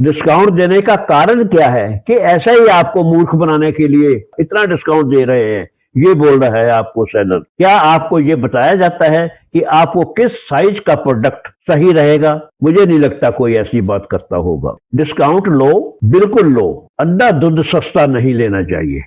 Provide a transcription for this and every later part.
Discount देने का कारण क्या है कि ऐसा ही आपको मूर्ख बनाने के लिए इतना डिस्काउंट दे रहे हैं, ये बोल रहा है आपको सेलर। क्या आपको ये बताया जाता है कि आपको किस साइज का प्रोडक्ट सही रहेगा? मुझे नहीं लगता कोई ऐसी बात करता होगा। डिस्काउंट लो, बिल्कुल लो, अंधाधुंध सस्ता नहीं लेना चाहिए।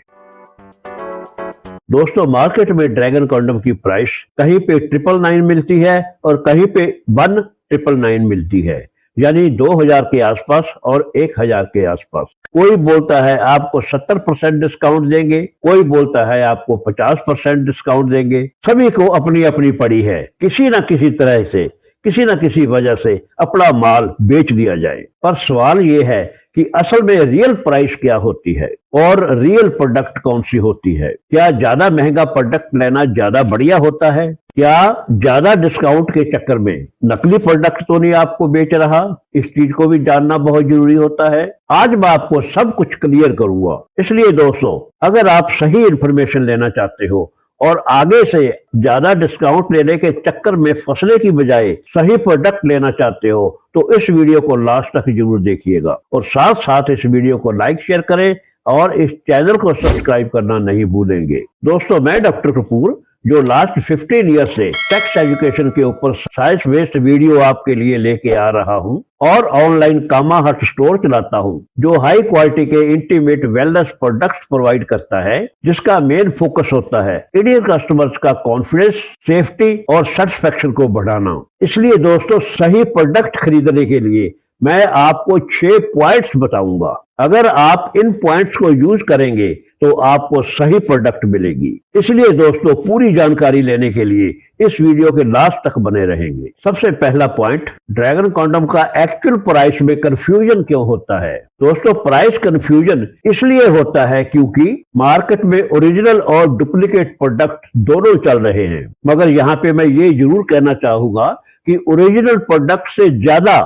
दोस्तों, मार्केट में ड्रैगन कॉन्डम की प्राइस कहीं पे 999 मिलती है और कहीं पे 1999 मिलती है, यानी 2000 के आसपास और 1000 के आसपास। कोई बोलता है आपको 70% डिस्काउंट देंगे, कोई बोलता है आपको 50% डिस्काउंट देंगे। सभी को अपनी अपनी पड़ी है, किसी ना किसी तरह से, किसी न किसी वजह से अपना माल बेच दिया जाए। पर सवाल ये है कि असल में रियल प्राइस क्या होती है और रियल प्रोडक्ट कौन सी होती है? क्या ज्यादा महंगा प्रोडक्ट लेना ज्यादा बढ़िया होता है? क्या ज्यादा डिस्काउंट के चक्कर में नकली प्रोडक्ट तो नहीं आपको बेच रहा? इस चीज को भी जानना बहुत जरूरी होता है। आज मैं आपको सब कुछ क्लियर करूंगा। इसलिए दोस्तों, अगर आप सही इंफॉर्मेशन लेना चाहते हो और आगे से ज्यादा डिस्काउंट लेने के चक्कर में फंसने की बजाय सही प्रोडक्ट लेना चाहते हो, तो इस वीडियो को लास्ट तक जरूर देखिएगा और साथ साथ इस वीडियो को लाइक शेयर करें और इस चैनल को सब्सक्राइब करना नहीं भूलेंगे। दोस्तों, मैं डॉक्टर कपूर, जो लास्ट 15 ईयर से सेक्स एजुकेशन के ऊपर साइंस बेस्ड वीडियो आपके लिए लेके आ रहा हूं और ऑनलाइन कामा हट स्टोर चलाता हूं, जो हाई क्वालिटी के इंटीमेट वेलनेस प्रोडक्ट्स प्रोवाइड करता है, जिसका मेन फोकस होता है इंडियन कस्टमर्स का कॉन्फिडेंस, सेफ्टी और सेटिस्फेक्शन को बढ़ाना। इसलिए दोस्तों, सही प्रोडक्ट खरीदने के लिए मैं आपको 6 पॉइंट्स बताऊंगा। अगर आप इन पॉइंट्स को यूज करेंगे तो आपको सही प्रोडक्ट मिलेगी। इसलिए दोस्तों, पूरी जानकारी लेने के लिए इस वीडियो के लास्ट तक बने रहेंगे। सबसे पहला पॉइंट, ड्रैगन कॉन्डम का एक्चुअल प्राइस में कंफ्यूजन क्यों होता है? दोस्तों, प्राइस कंफ्यूजन इसलिए होता है क्योंकि मार्केट में ओरिजिनल और डुप्लीकेट प्रोडक्ट दोनों चल रहे हैं। मगर यहाँ पे मैं ये जरूर कहना चाहूंगा कि ओरिजिनल प्रोडक्ट से ज्यादा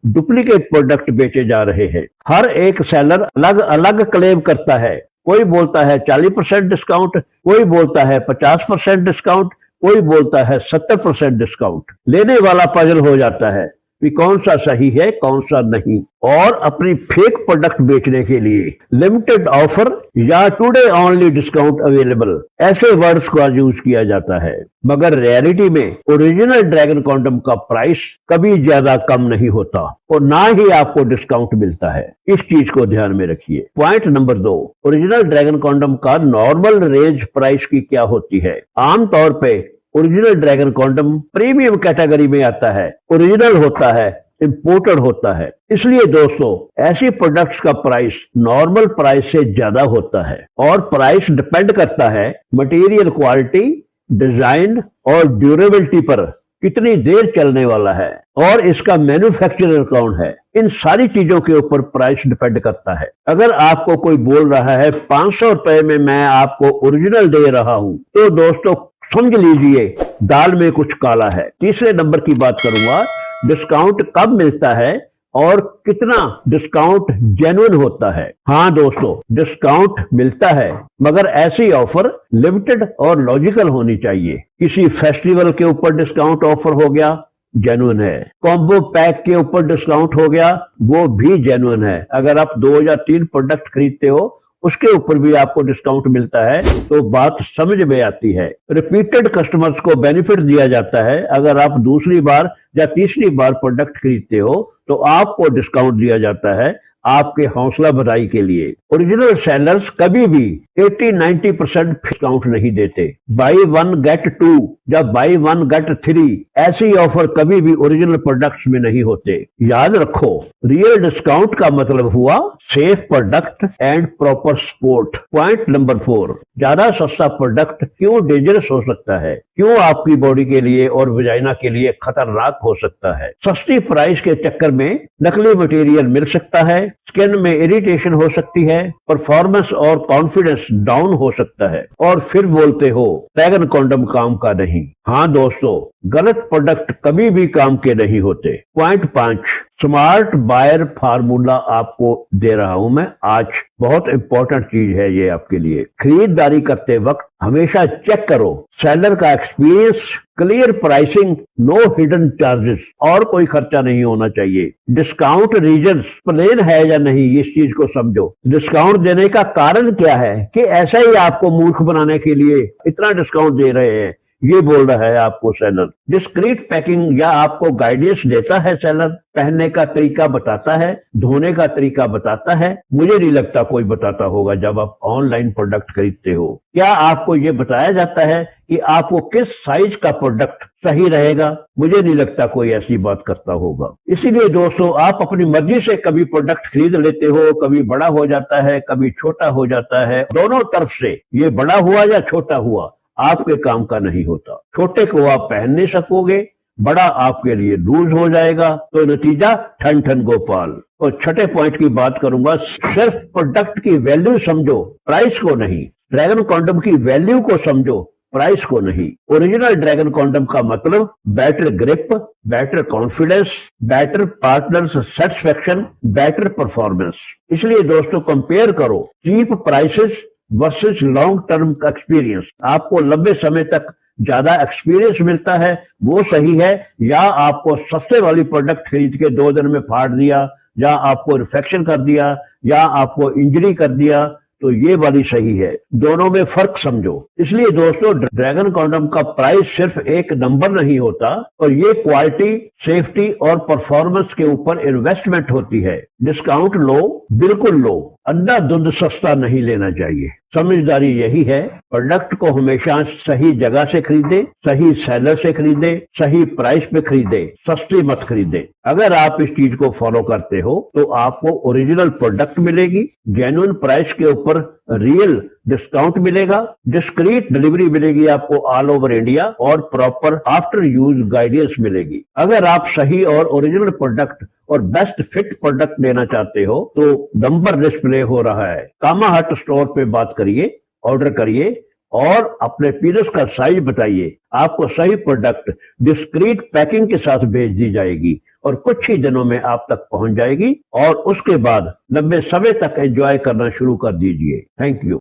डुप्लीकेट प्रोडक्ट बेचे जा रहे हैं। हर एक सेलर अलग अलग क्लेम करता है। कोई बोलता है 40% डिस्काउंट, कोई बोलता है 50% डिस्काउंट, कोई बोलता है 70% डिस्काउंट। लेने वाला पजल हो जाता है कि कौन सा सही है, कौन सा नहीं। और अपनी फेक प्रोडक्ट बेचने के लिए लिमिटेड ऑफर या टुडे ओनली डिस्काउंट अवेलेबल, ऐसे वर्ड्स का यूज किया जाता है। मगर रियलिटी में ओरिजिनल ड्रैगन कॉन्डम का प्राइस कभी ज्यादा कम नहीं होता और ना ही आपको डिस्काउंट मिलता है। इस चीज को ध्यान में रखिए। Point number 2, original dragon condom का नॉर्मल रेंज प्राइस की क्या होती है? आमतौर पे original dragon condom premium category में आता है, ओरिजिनल होता है, इंपोर्टेड होता है। इसलिए दोस्तों, ऐसी प्रोडक्ट्स का प्राइस नॉर्मल प्राइस से ज्यादा होता है और प्राइस डिपेंड करता है मटेरियल क्वालिटी, डिजाइन और ड्यूरेबिलिटी पर, कितनी देर चलने वाला है और इसका मैन्युफैक्चरर कौन है। इन सारी चीजों के ऊपर प्राइस डिपेंड करता है। अगर आपको कोई बोल रहा है 500 रुपए में मैं आपको ओरिजिनल दे रहा हूं, तो दोस्तों समझ लीजिए दाल में कुछ काला है। तीसरे नंबर की बात करूंगा, डिस्काउंट कब मिलता है और कितना डिस्काउंट जेन्युइन होता है। हाँ दोस्तों, डिस्काउंट मिलता है, मगर ऐसी ऑफर लिमिटेड और लॉजिकल होनी चाहिए। किसी फेस्टिवल के ऊपर डिस्काउंट ऑफर हो गया, जेन्युइन है। कॉम्बो पैक के ऊपर डिस्काउंट हो गया, वो भी जेन्युइन है। अगर आप 2 या 3 प्रोडक्ट खरीदते हो, उसके ऊपर भी आपको डिस्काउंट मिलता है, तो बात समझ में आती है। रिपीटेड कस्टमर्स को बेनिफिट दिया जाता है। अगर आप दूसरी बार या तीसरी बार प्रोडक्ट खरीदते हो तो आपको डिस्काउंट दिया जाता है, आपके हौसला बढ़ाई के लिए। ओरिजिनल सेलर्स कभी भी 80-90% डिस्काउंट नहीं देते। बाई 1 गेट 2 या बाई 1 गेट 3 ऐसी ऑफर कभी भी ओरिजिनल प्रोडक्ट्स में नहीं होते। याद रखो, रियल डिस्काउंट का मतलब हुआ safe product and proper support. Point number 4, ज्यादा सस्ता प्रोडक्ट क्यों डेंजरस हो सकता है? क्यों आपकी बॉडी के लिए और वजाइना के लिए खतरनाक हो सकता है? सस्ती प्राइस के चक्कर में नकली मटेरियल मिल सकता है, स्किन में इरिटेशन हो सकती है, परफॉर्मेंस और कॉन्फिडेंस डाउन हो सकता है और फिर बोलते हो ड्रैगन कॉन्डम काम का नहीं। हाँ दोस्तों, गलत प्रोडक्ट कभी भी काम के नहीं होते। पॉइंट 5, स्मार्ट बायर फार्मूला आपको दे रहा हूं मैं आज। बहुत इंपॉर्टेंट चीज है ये आपके लिए। खरीदारी करते वक्त हमेशा चेक करो सेलर का experience, clear pricing, no hidden charges, और कोई खर्चा नहीं होना चाहिए। डिस्काउंट रीजंस प्लेन है या नहीं, इस चीज को समझो। डिस्काउंट देने का कारण क्या है कि ऐसा ही आपको मूर्ख बनाने के लिए इतना डिस्काउंट दे रहे हैं, ये बोल रहा है आपको सेलर। डिस्क्रीट पैकिंग, या आपको गाइडेंस देता है सेलर, पहनने का तरीका बताता है, धोने का तरीका बताता है। मुझे नहीं लगता कोई बताता होगा जब आप ऑनलाइन प्रोडक्ट खरीदते हो। क्या आपको ये बताया जाता है कि आपको किस साइज का प्रोडक्ट सही रहेगा? मुझे नहीं लगता कोई ऐसी बात करता होगा। इसीलिए दोस्तों, आप अपनी मर्जी से कभी प्रोडक्ट खरीद लेते हो, कभी बड़ा हो जाता है, कभी छोटा हो जाता है। दोनों तरफ से, ये बड़ा हुआ या छोटा हुआ, आपके काम का नहीं होता। छोटे को आप पहन नहीं सकोगे, बड़ा आपके लिए लूज हो जाएगा, तो नतीजा ठन ठन गोपाल। और छठे पॉइंट की बात करूंगा, सिर्फ प्रोडक्ट की वैल्यू समझो, प्राइस को नहीं। ड्रैगन कॉन्डम की वैल्यू को समझो, प्राइस को नहीं। ओरिजिनल ड्रैगन कॉन्डम का मतलब better grip, better confidence, better partner satisfaction, better performance. इसलिए दोस्तों, कंपेयर करो cheap prices versus long term experience. आपको लंबे समय तक ज्यादा एक्सपीरियंस मिलता है, वो सही है, या आपको सस्ते वाली प्रोडक्ट खरीद के 2 दिन में फाड़ दिया, या आपको रिफेक्शन कर दिया, या आपको इंजरी कर दिया, तो ये वाली सही है। दोनों में फर्क समझो। इसलिए दोस्तों, ड्रैगन कॉन्डम का प्राइस सिर्फ एक नंबर नहीं होता, और ये क्वालिटी, सेफ्टी और परफॉर्मेंस के ऊपर इन्वेस्टमेंट होती है। डिस्काउंट लो, बिल्कुल लो, अंधाधुंध सस्ता नहीं लेना चाहिए। समझदारी यही है, प्रोडक्ट को हमेशा सही जगह से खरीदे, सही सेलर से खरीदे, सही प्राइस पे खरीदे, सस्ती मत खरीदे। अगर आप इस चीज को फॉलो करते हो तो आपको ओरिजिनल प्रोडक्ट मिलेगी, जेन्युइन प्राइस के ऊपर रियल डिस्काउंट मिलेगा, डिस्क्रीट डिलीवरी मिलेगी आपको ऑल ओवर इंडिया, और प्रॉपर आफ्टर यूज गाइडेंस मिलेगी। अगर आप सही और ओरिजिनल प्रोडक्ट और बेस्ट फिट प्रोडक्ट लेना चाहते हो तो नंबर डिस्प्ले हो रहा है, कामा हट स्टोर पे बात करिए, ऑर्डर करिए, और अपने पीरियड्स का साइज बताइए। आपको सही प्रोडक्ट डिस्क्रीट पैकिंग के साथ भेज दी जाएगी, और कुछ ही दिनों में आप तक पहुंच जाएगी, और उसके बाद लंबे समय तक एंजॉय करना शुरू कर दीजिए। Thank you.